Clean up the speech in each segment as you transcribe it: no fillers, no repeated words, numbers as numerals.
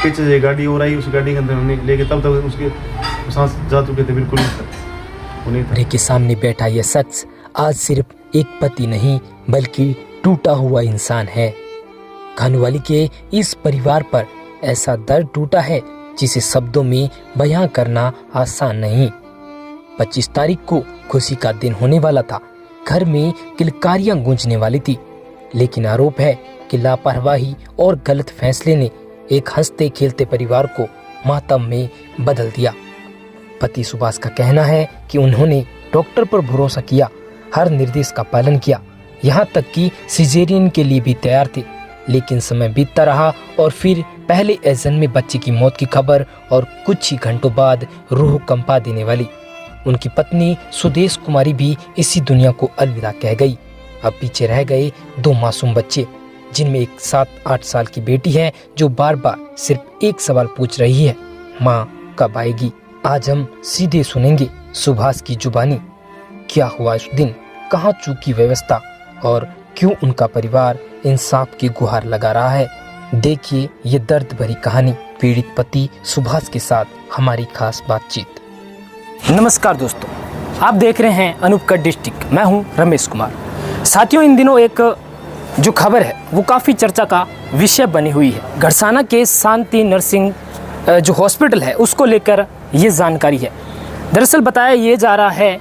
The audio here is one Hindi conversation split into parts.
पीछे से गाड़ी और आई, उस गाड़ी के अंदर हमने लेके तब तक उसके सांस जा चुके थे, बिल्कुल नहीं था। के सामने बैठा यह शख्स आज सिर्फ एक पति नहीं बल्कि टूटा हुआ इंसान है। खानोवाली के इस परिवार पर ऐसा दर्द टूटा है जिसे शब्दों में बयां करना आसान नहीं। 25 तारीख को खुशी का दिन होने वाला था। घर में किलकारियां गूंजने वाली थी, लेकिन आरोप है कि लापरवाही और गलत फैसले ने एक हंसते खेलते परिवार को मातम में बदल दिया। पति सुभाष का कहना है कि उन्होंने डॉक्टर पर भरोसा किया, हर निर्देश का पालन किया, यहाँ तक कि सिजेरियन के लिए भी तैयार थे। लेकिन समय बीतता रहा और फिर पहले एजन में बच्चे की मौत की खबर और कुछ ही घंटों बाद रूह कंपा देने वाली उनकी पत्नी सुदेश कुमारी भी इसी दुनिया को अलविदा कह गई। अब पीछे रह गए 2 मासूम बच्चे, जिनमें एक 7-8 साल की बेटी है जो बार बार सिर्फ एक सवाल पूछ रही है, माँ कब आएगी। आज हम सीधे सुनेंगे सुभाष की जुबानी, क्या हुआ उस दिन, कहाँ चूकी व्यवस्था और क्यों उनका परिवार इंसाफ की गुहार लगा रहा है। देखिए ये दर्द भरी कहानी पीड़ित पति सुभाष के साथ हमारी खास बातचीत। नमस्कार दोस्तों, आप देख रहे हैं अनूपगढ़ डिस्ट्रिक्ट। मैं हूं रमेश कुमार। साथियों, इन दिनों एक जो खबर है वो काफ़ी चर्चा का विषय बनी हुई है। घरसाना के शांति नर्सिंग जो हॉस्पिटल है उसको लेकर ये जानकारी है। दरअसल बताया ये जा रहा है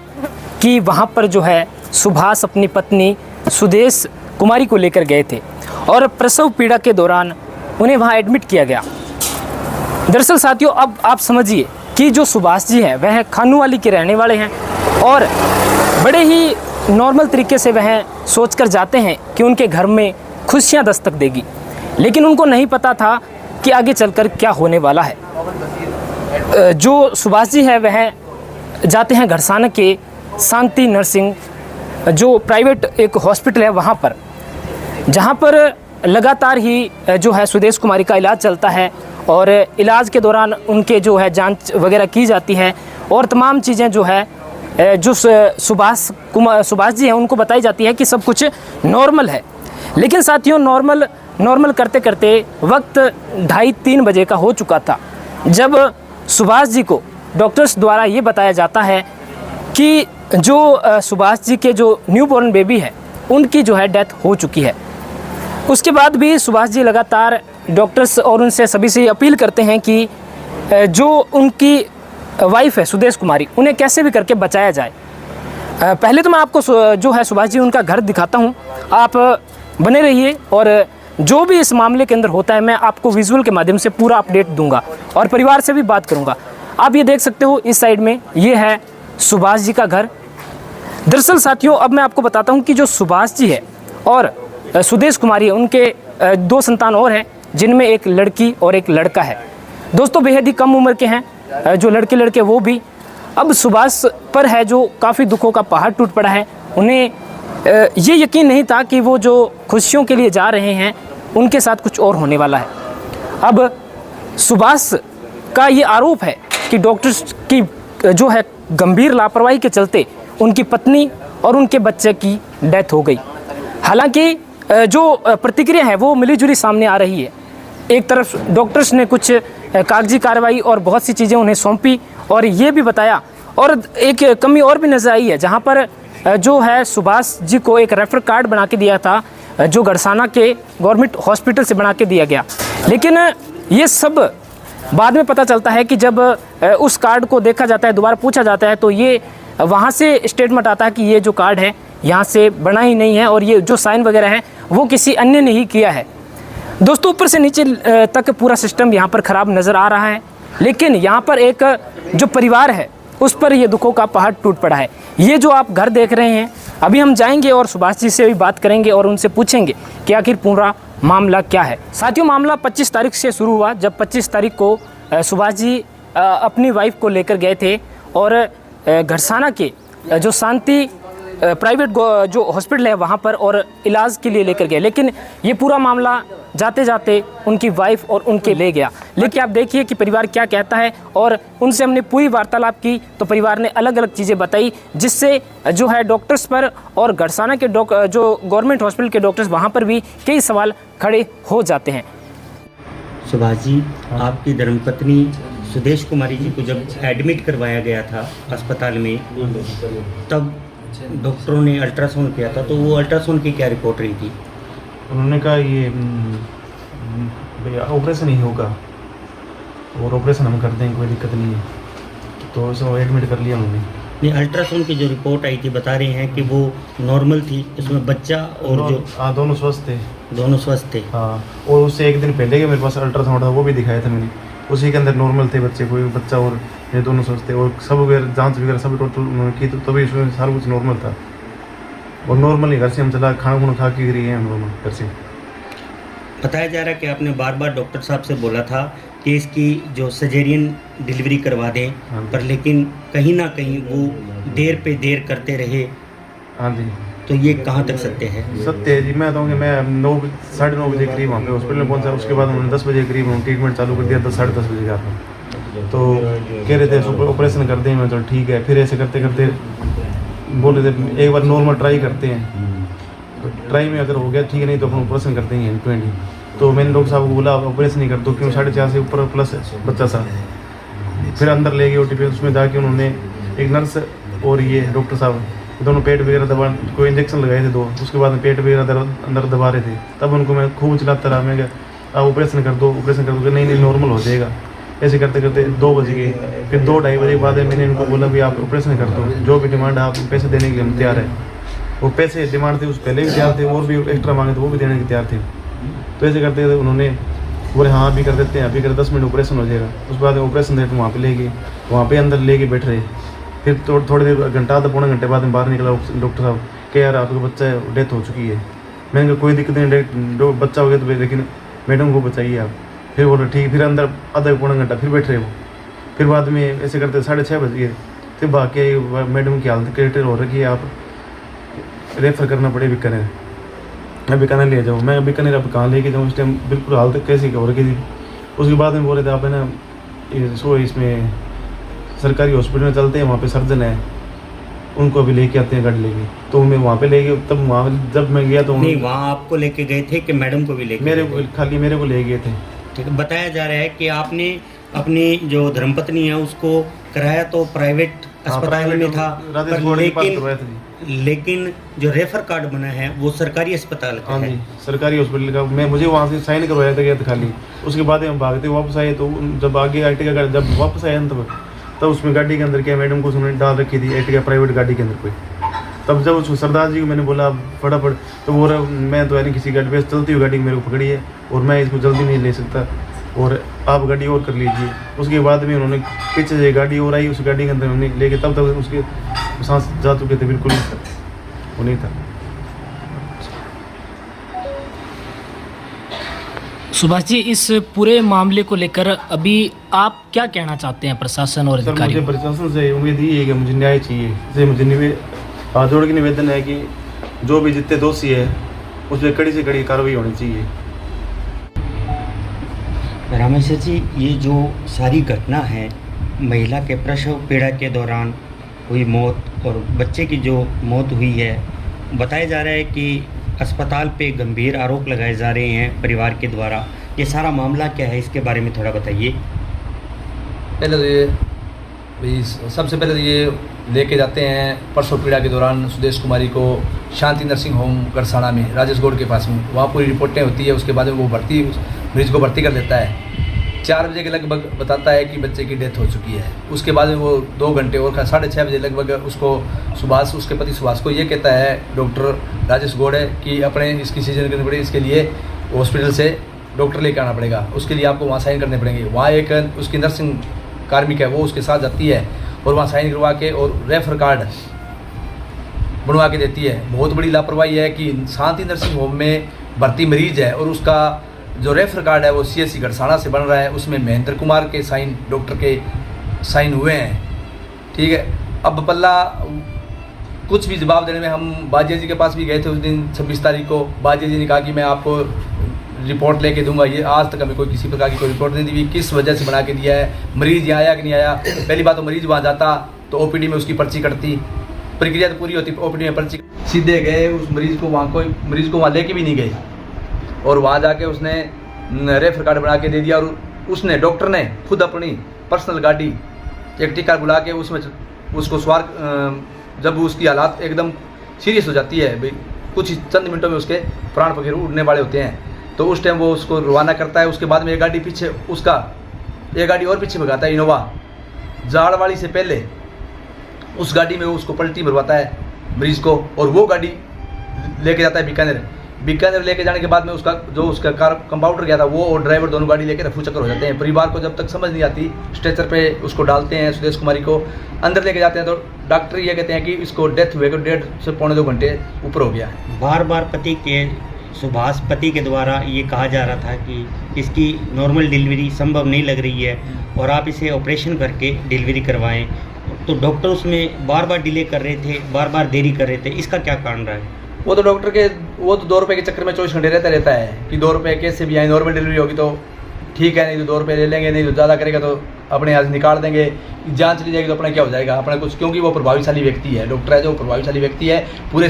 कि वहाँ पर जो है सुभाष अपनी पत्नी सुदेश कुमारी को लेकर गए थे और प्रसव पीड़ा के दौरान उन्हें वहाँ एडमिट किया गया। दरअसल साथियों, अब आप समझिए कि जो सुभाष जी हैं वह खानोवाली के रहने वाले हैं और बड़े ही नॉर्मल तरीके से वह सोचकर जाते हैं कि उनके घर में खुशियां दस्तक देगी, लेकिन उनको नहीं पता था कि आगे चलकर क्या होने वाला है। जो सुभाष जी है वह जाते हैं घरसाना के शांति नर्सिंग जो प्राइवेट एक हॉस्पिटल है वहाँ पर, जहाँ पर लगातार ही जो है सुदेश कुमारी का इलाज चलता है और इलाज के दौरान उनके जो है जांच वगैरह की जाती है और तमाम चीज़ें जो है जो सुभाष जी हैं उनको बताई जाती है कि सब कुछ नॉर्मल है। लेकिन साथियों, नॉर्मल करते करते वक्त 2:30-3 बजे का हो चुका था जब सुभाष जी को डॉक्टर्स द्वारा ये बताया जाता है कि जो सुभाष जी के जो न्यूबॉर्न बेबी है उनकी जो है डेथ हो चुकी है। उसके बाद भी सुभाष जी लगातार डॉक्टर्स और उनसे सभी से अपील करते हैं कि जो उनकी वाइफ है सुदेश कुमारी, उन्हें कैसे भी करके बचाया जाए। पहले तो मैं आपको जो है सुभाष जी उनका घर दिखाता हूं, आप बने रहिए और जो भी इस मामले के अंदर होता है मैं आपको विजुअल के माध्यम से पूरा अपडेट दूंगा और परिवार से भी बात करूंगा। आप ये देख सकते हो इस साइड में ये है सुभाष जी का घर। दरअसल साथियों, अब मैं आपको बताता हूँ कि जो सुभाष जी है और सुदेश कुमारी है उनके 2 संतान और हैं, जिनमें एक लड़की और एक लड़का है। दोस्तों बेहद ही कम उम्र के हैं जो लड़के वो भी। अब सुभाष पर है जो काफ़ी दुखों का पहाड़ टूट पड़ा है। उन्हें ये यकीन नहीं था कि वो जो खुशियों के लिए जा रहे हैं उनके साथ कुछ और होने वाला है। अब सुभाष का ये आरोप है कि डॉक्टर्स की जो है गंभीर लापरवाही के चलते उनकी पत्नी और उनके बच्चे की डेथ हो गई। हालांकि जो प्रतिक्रिया है वो मिलीजुली सामने आ रही है। एक तरफ डॉक्टर्स ने कुछ कागजी कार्रवाई और बहुत सी चीज़ें उन्हें सौंपी और ये भी बताया, और एक कमी और भी नजर आई है जहां पर जो है सुभाष जी को एक रेफर कार्ड बना के दिया था जो घरसाना के गवर्नमेंट हॉस्पिटल से बना के दिया गया। लेकिन ये सब बाद में पता चलता है कि जब उस कार्ड को देखा जाता है, दोबारा पूछा जाता है, तो ये वहाँ से स्टेटमेंट आता है कि ये जो कार्ड है यहाँ से बना ही नहीं है और ये जो साइन वगैरह है वो किसी अन्य ने ही किया है। दोस्तों ऊपर से नीचे तक पूरा सिस्टम यहाँ पर ख़राब नज़र आ रहा है, लेकिन यहाँ पर एक जो परिवार है उस पर ये दुखों का पहाड़ टूट पड़ा है। ये जो आप घर देख रहे हैं, अभी हम जाएंगे और सुभाष जी से भी बात करेंगे और उनसे पूछेंगे कि आखिर पूरा मामला क्या है। साथियों, मामला 25 तारीख से शुरू हुआ, जब 25 तारीख को सुभाष जी अपनी वाइफ को लेकर गए थे और घरसाना के जो शांति प्राइवेट जो हॉस्पिटल है वहाँ पर और इलाज के लिए लेकर गए। लेकिन ये पूरा मामला जाते जाते उनकी वाइफ और उनके ले गया। लेकिन आप देखिए कि परिवार क्या कहता है, और उनसे हमने पूरी वार्तालाप की तो परिवार ने अलग अलग चीज़ें बताई, जिससे जो है डॉक्टर्स पर और घरसाना के जो गवर्नमेंट हॉस्पिटल के डॉक्टर्स वहाँ पर भी कई सवाल खड़े हो जाते हैं। सुभाष जी, आपकी धर्मपत्नी सुदेश कुमारी जी को जब एडमिट करवाया गया था अस्पताल में, तब डॉक्टरों ने अल्ट्रासाउंड किया था, तो वो अल्ट्रासाउंड की क्या रिपोर्ट रही थी? उन्होंने कहा ये ऑपरेशन ही होगा और ऑपरेशन हम कर देंगे, कोई दिक्कत नहीं है, तो उसको एडमिट कर लिया उन्होंने। नहीं, अल्ट्रासाउंड की जो रिपोर्ट आई थी बता रहे हैं कि वो नॉर्मल थी, इसमें बच्चा और जो हाँ दोनों स्वस्थ थे। दोनों स्वस्थ थे। हाँ, और उससे एक दिन पहले के मेरे पास अल्ट्रासाउंड था, वो भी दिखाया था मैंने, उसी के अंदर नॉर्मल थे बच्चे, कोई बच्चा और ये दोनों स्वस्थ थे, और सब वगैरह जांच वगैरह सब टोटल उन्होंने की, तो तभी उसमें सारा कुछ नॉर्मल था। और नॉर्मल ही घर से हम चला खाना खा के गए हैं हम दोनों घर से। बताया जा रहा है कि आपने बार बार डॉक्टर साहब से बोला था कि इसकी जो सर्जेरियन डिलीवरी करवा दें, हाँ। पर लेकिन कहीं ना कहीं वो देर पे देर करते रहे। हाँ जी, तो ये कहाँ तक सत्य है? सत्य है जी। मैं बताऊँ कि मैं 9 बजे करीब वहाँ पे हॉस्पिटल में पहुँचा, उसके बाद उन्होंने 10 बजे करीब ट्रीटमेंट चालू कर दिया, 10 बजे का था। तो कह रहे थे ऑपरेशन कर दें, मैं चलो ठीक है। फिर ऐसे करते करते बोले थे एक बार नॉर्मल ट्राई करते हैं, तो ट्राई में अगर हो गया ठीक है, नहीं तो अपन ऑपरेशन कर देंगे 20। तो मैंने डॉक्टर साहब को बोला ऑपरेशन नहीं कर दो, क्यों 4.5 से ऊपर प्लस बच्चा था। फिर अंदर ले गए OTP, उसमें जाके उन्होंने एक नर्स और ये डॉक्टर साहब दोनों पेट वगैरह दबा, कोई इंजेक्शन लगाए थे 2, उसके बाद में पेट वगैरह अंदर दबा रहे थे। तब उनको मैं खूब चिल्लाता रहा, मैं क्या आप ऑपरेशन कर दो, ऑपरेशन कर दो, नहीं नॉर्मल हो जाएगा। ऐसे करते करते 2 बज गए। फिर 2-2:30 बजे के बाद मैंने इनको बोला भी आप ऑपरेशन कर दो, जो भी डिमांड है आप पैसे देने के लिए हम तैयार है। वो पैसे डिमांड थे उस पहले भी तैयार थे, और भी एक्स्ट्रा मांगे थे वो भी देने के तैयार थे। तो ऐसे करते थे उन्होंने बोले हाँ अभी कर देते हैं, अभी कर 10 मिनट ऑपरेशन हो जाएगा। उसके बाद ऑपरेशन थे तो वहाँ पे ले गए, वहाँ पे अंदर ले के बैठ रहे। फिर थोड़ी देर घंटा आधा पौना घंटे बाद में बाहर निकला डॉक्टर साहब, कह यार आपका बच्चा है डेथ हो चुकी है। मैंने कहा कोई दिक्कत नहीं, बच्चा हो गया तो लेकिन मैडम को बचाइए आप। फिर बोले ठीक। फिर अंदर आधा पौना घंटा फिर बैठ रहे वो। फिर बाद में ऐसे करते 6:30 बज गए। फिर बाकी मैडम की हालत क्रिटिकल हो रखी है, आप रेफर करना पड़े बीकानेर, मैं बीकानेर ले जाऊँ। मैं बीकानेर अब कहाँ लेके जाऊँ, इस टाइम बिल्कुल हालत कैसी हो रखी थी। उसके बाद में बोले थे आप है ना इसमें सरकारी हॉस्पिटल में चलते हैं, वहाँ पे सर्जन है, उनको अभी लेके आते हैं गाड़ी लेके। तो मैं वहाँ पे ले गए। तब वहाँ जब मैं गया तो नहीं, वहाँ आपको लेके गए थे कि मैडम को भी लेके? खाली मेरे को ले गए थे। ठीक है। बताया जा रहा है कि आपने अपनी जो धर्मपत्नी है उसको कराया तो प्राइवेट अस्पताल में था, लेकिन जो रेफर कार्ड बना है वो सरकारी अस्पताल का है। सरकारी हॉस्पिटल का। मैं मुझे वहाँ से साइन करवाया था गया था खाली। उसके बाद हम भागते वापस आए, तो जब आगे आर्टिका का जब वापस आए तब उसमें गाड़ी के अंदर क्या मैडम को उन्होंने डाल रखी थी आर्टिका प्राइवेट गाड़ी के अंदर कोई। तब जब उसको सरदार जी को मैंने बोला फटाफट, तो वो मैं तो यानी किसी गाड़ी पे चलती हुई गाड़ी मेरे को पकड़ी है और मैं इसको जल्दी नहीं ले सकता और आप गाड़ी और कर लीजिए। उसके बाद में उन्होंने पीछे से गाड़ी और आई, उस गाड़ी के अंदर उन्होंने लेके तब तक उसके सांस जा चुके थे, बिल्कुल वो नहीं था। सुभाष जी, इस पूरे मामले को लेकर अभी आप क्या कहना चाहते हैं प्रशासन और अधिकारी? मुझे प्रशासन से उम्मीद ही है कि मुझे न्याय चाहिए। जैसे मुझे हाथ जोड़ के निवेदन है कि जो भी जितने दोषी है उस पर कड़ी से कड़ी कार्रवाई होनी चाहिए। रामेश्वर जी, ये जो सारी घटना है, महिला के प्रसव पीड़ा के दौरान हुई मौत और बच्चे की जो मौत हुई है, बताया जा रहा है कि अस्पताल पे गंभीर आरोप लगाए जा रहे हैं परिवार के द्वारा। ये सारा मामला क्या है, इसके बारे में थोड़ा बताइए। पहले तो ये सबसे पहले तो ये लेके जाते हैं प्रसव पीड़ा के दौरान सुदेश कुमारी को शांति नर्सिंग होम गरसाना में, राजेश गौड़ के पास में। वहाँ पूरी रिपोर्टें होती है। उसके बाद वो मरीज को भर्ती कर देता है। 4 बजे के लगभग बताता है कि बच्चे की डेथ हो चुकी है। उसके बाद वो 2 घंटे और 6:30 बजे लगभग उसको सुभाष, उसके पति सुभाष को ये कहता है डॉक्टर राजेश गौड़ है कि अपने इसकी सीजन करनी पड़ेगी, इसके लिए हॉस्पिटल से डॉक्टर लेकर आना पड़ेगा, उसके लिए आपको वहाँ साइन करने पड़ेंगे। वहाँ एक उसकी नर्सिंग कार्मिक है, वो उसके साथ जाती है और वहाँ साइन करवा के और रेफर कार्ड बनवा के देती है। बहुत बड़ी लापरवाही है कि शांति नर्सिंग होम में भर्ती मरीज है और उसका जो रेफर कार्ड है वो CSC गरसाना से बन रहा है, उसमें महेंद्र कुमार के साइन, डॉक्टर के साइन हुए हैं। ठीक है। अब पल्ला कुछ भी जवाब देने में हम बाजिया जी के पास भी गए थे उस दिन 26 तारीख को। बाजिया जी ने कहा कि मैं आपको रिपोर्ट लेके दूंगा। ये आज तक हमें कोई किसी प्रकार की कोई रिपोर्ट नहीं दी। किस वजह से बना के दिया है, मरीज यहाँ आया कि नहीं आया। पहली बात तो मरीज वहाँ जाता तो OPD में उसकी पर्ची कटती, प्रक्रिया तो पूरी होती, OPD में पर्ची। सीधे गए उस मरीज को वहाँ, कोई मरीज को वहाँ लेके भी नहीं गए और वहाँ जाके उसने रेफर कार्ड बना के दे दिया, और उसने डॉक्टर ने खुद अपनी पर्सनल गाड़ी एक टिका बुला के उसमें उसको सवार, जब उसकी हालात एकदम सीरियस हो जाती है भाई, कुछ ही चंद मिनटों में उसके प्राण वगैरह उड़ने वाले होते हैं, तो उस टाइम वो उसको रवाना करता है। उसके बाद में एक गाड़ी पीछे उसका, एक गाड़ी और पीछे भगाता है इनोवा, जाड़वाड़ी से पहले उस गाड़ी में वो उसको पलटी मरवाता है मरीज को, और वो गाड़ी लेके जाता है बीकानेर। बीकानेर लेके जाने के बाद में उसका कार कंपाउंडर गया था, वो और ड्राइवर दोनों गाड़ी लेके रफू चक्कर हो जाते हैं। परिवार को जब तक समझ नहीं आती, स्ट्रेचर पे उसको डालते हैं, सुदेश कुमारी को अंदर लेके जाते हैं, तो डॉक्टर ये कहते हैं कि इसको डेथ हुए को 1.5 से पौने 2 घंटे ऊपर हो गया है। बार बार पति के सुभाष पति के द्वारा ये कहा जा रहा था कि इसकी नॉर्मल डिलीवरी संभव नहीं लग रही है और आप इसे ऑपरेशन करके डिलीवरी करवाएं, तो डॉक्टर उसमें बार बार डिले कर रहे थे, बार बार देरी कर रहे थे, इसका क्या कारण रहा है? वो तो डॉक्टर के, वो तो 2 रुपये के चक्कर में 24 घंटे रहता है कि 2 रुपये कैसे भी आए, नॉर्मल डिलीवरी होगी तो ठीक है, नहीं तो 2 रुपये ले लेंगे, नहीं तो ज़्यादा करेगा तो अपने यहाँ से निकाल देंगे, जान चली जाएगी तो अपना क्या हो जाएगा अपना कुछ, क्योंकि वो प्रभावशाली व्यक्ति है, डॉक्टर है जो प्रभावशाली व्यक्ति है। पूरे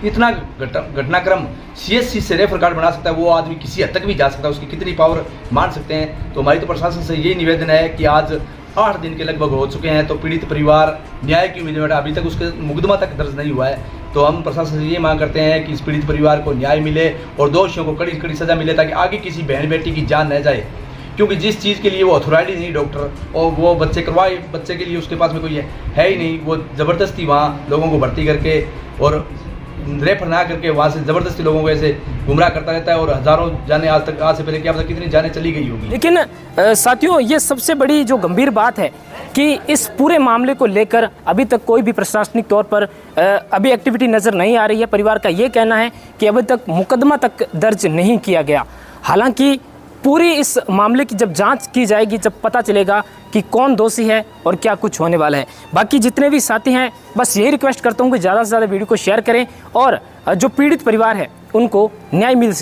इतना घटनाक्रम CSC से रेफर कार्ड बना सकता है, वो आदमी किसी हद तक भी जा सकता है, उसकी कितनी पावर मान सकते हैं। तो हमारी तो प्रशासन से यही निवेदन है कि आज 8 दिन के लगभग हो चुके हैं, तो पीड़ित परिवार न्याय की उम्मीद में बैठा, अभी तक उसके मुकदमा तक दर्ज नहीं हुआ है। तो हम प्रशासन से ये मांग करते हैं कि इस पीड़ित परिवार को न्याय मिले और दोषियों को कड़ी कड़ी सजा मिले, ताकि आगे किसी बहन बेटी की जान न जाए, क्योंकि जिस चीज़ के लिए वो अथॉरिटी नहीं डॉक्टर, और वो बच्चे करवाए, बच्चे के लिए उसके पास में कोई है ही नहीं, वो ज़बरदस्ती वहाँ लोगों को भर्ती करके और रेफर ना करके वहाँ से ज़बरदस्ती लोगों को ऐसे गुमराह करता रहता है, और हज़ारों जाने आज से पहले क्या पता कितनी जाने चली गई होगी। लेकिन साथियों, ये सबसे बड़ी जो गंभीर बात है कि इस पूरे मामले को लेकर अभी तक कोई भी प्रशासनिक तौर पर अभी एक्टिविटी नज़र नहीं आ रही है। परिवार का ये कहना है कि अभी तक मुकदमा तक दर्ज नहीं किया गया। हालांकि पूरी इस मामले की जब जांच की जाएगी, जब पता चलेगा कि कौन दोषी है और क्या कुछ होने वाला है। बाकी जितने भी साथी हैं, बस यही रिक्वेस्ट करता हूँ कि ज़्यादा से ज़्यादा वीडियो को शेयर करें और जो पीड़ित परिवार है उनको न्याय मिल सके।